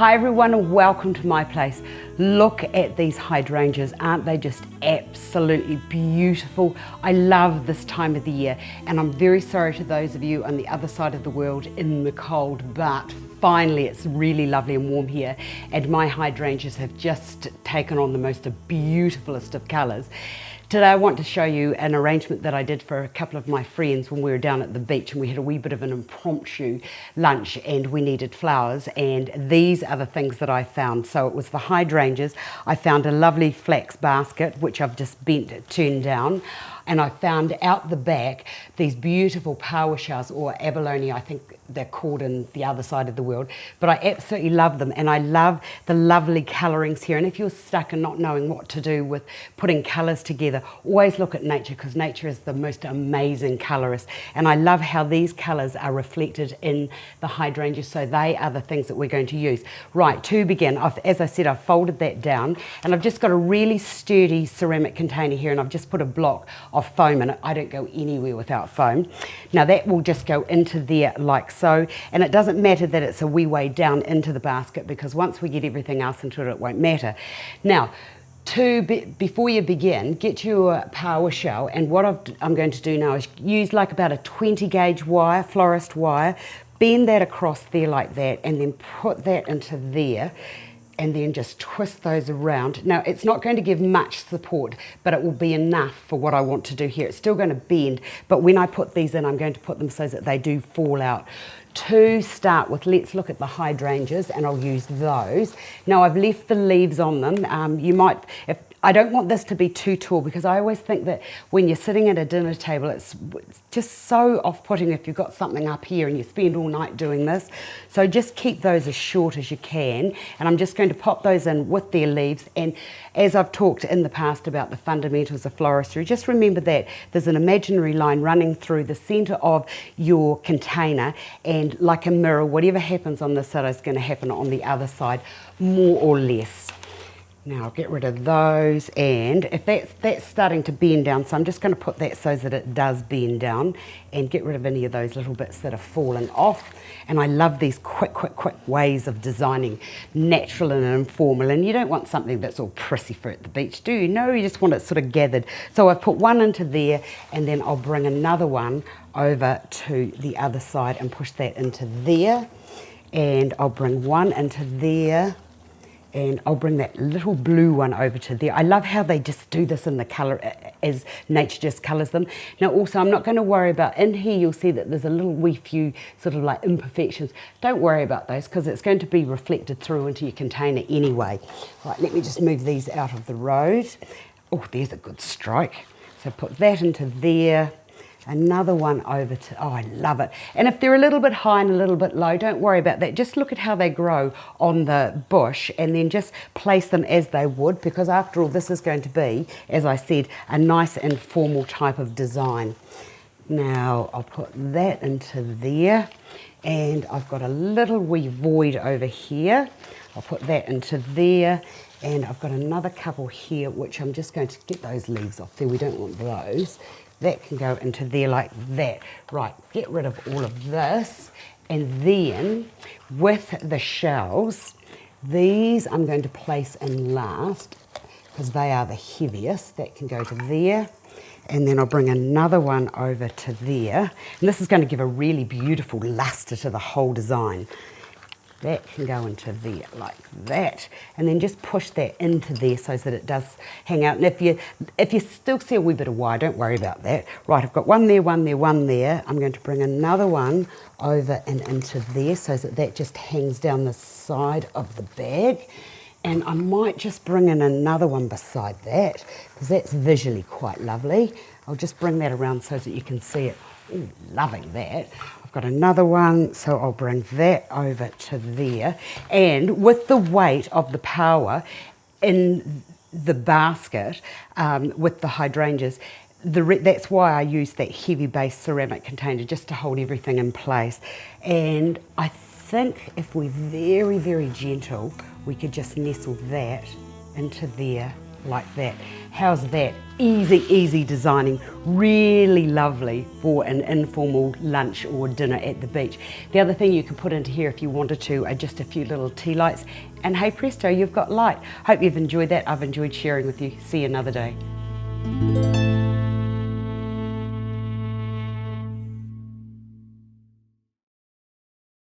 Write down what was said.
Hi everyone and welcome to my place. Look at these hydrangeas, aren't they just absolutely beautiful? I love this time of the year and I'm very sorry to those of you on the other side of the world in the cold, but finally it's really lovely and warm here and my hydrangeas have just taken on the most beautifulest of colours. Today I want to show you an arrangement that I did for a couple of my friends when we were down at the beach and we had a wee bit of an impromptu lunch and we needed flowers, and these are the things that I found. So it was the hydrangeas. I found a lovely flax basket which I've just turned down, and I found out the back these beautiful Paua shells, or Abalone I think they're called in the other side of the world, but I absolutely love them and I love the lovely colourings here. And if you're stuck and not knowing what to do with putting colours together, always look at nature, because nature is the most amazing colourist, and I love how these colours are reflected in the hydrangeas, so they are the things that we're going to use. Right, to begin, as I said, I've folded that down and I've just got a really sturdy ceramic container here and I've just put a block of foam in it. I don't go anywhere without foam. Now that will just go into there like so, and it doesn't matter that it's a wee way down into the basket, because once we get everything else into it, it won't matter. Now, before you begin, get your Paua shell, and what I'm going to do now is use like about a 20 gauge wire, florist wire, bend that across there like that, and then put that into there, and then just twist those around. Now, it's not going to give much support, but it will be enough for what I want to do here. It's still going to bend, but when I put these in, I'm going to put them so that they do fall out. To start with, let's look at the hydrangeas, and I'll use those. Now, I've left the leaves on them. I don't want this to be too tall, because I always think that when you're sitting at a dinner table, it's just so off-putting if you've got something up here and you spend all night doing this. So just keep those as short as you can, and I'm just going to pop those in with their leaves. And as I've talked in the past about the fundamentals of floristry, just remember that there's an imaginary line running through the centre of your container, and like a mirror, whatever happens on this side is going to happen on the other side, more or less. Now I'll get rid of those, and if that's starting to bend down, so I'm just going to put that so that it does bend down, and get rid of any of those little bits that are falling off. And I love these quick ways of designing, natural and informal, and you don't want something that's all prissy for at the beach, do you? No, you just want it sort of gathered. So I've put one into there, and then I'll bring another one over to the other side and push that into there, and I'll bring one into there, and I'll bring that little blue one over to there. I love how they just do this in the colour as nature just colours them. Now also, I'm not going to worry about, in here you'll see that there's a little wee few sort of like imperfections. Don't worry about those, because it's going to be reflected through into your container anyway. Right, let me just move these out of the road. Oh, there's a good strike. So put that into there. Another one over to, oh, I love it. And if they're a little bit high and a little bit low, don't worry about that. Just look at how they grow on the bush and then just place them as they would, because after all, this is going to be, as I said, a nice informal type of design. Now, I'll put that into there, and I've got a little wee void over here. I'll put that into there, and I've got another couple here, which I'm just going to get those leaves off there. We don't want those. That can go into there like that. Right, get rid of all of this, and then with the shells, these I'm going to place in last, because they are the heaviest. That can go to there, and then I'll bring another one over to there, and this is going to give a really beautiful luster to the whole design. That can go into there like that, and then just push that into there so that it does hang out. And if you still see a wee bit of wire, don't worry about that. Right, I've got one there, one there, one there. I'm going to bring another one over and into there so that that just hangs down the side of the bag. And I might just bring in another one beside that, because that's visually quite lovely. I'll just bring that around so that you can see it. Ooh, loving that. I've got another one, so I'll bring that over to there. And with the weight of the Paua in the basket, with the hydrangeas, that's why I use that heavy base ceramic container, just to hold everything in place. And I think if we're very gentle, we could just nestle that into there like that. How's that? Easy, easy designing, really lovely for an informal lunch or dinner at the beach. The other thing you could put into here if you wanted to are just a few little tea lights, and hey presto, you've got light. Hope you've enjoyed that. I've enjoyed sharing with you. See you another day.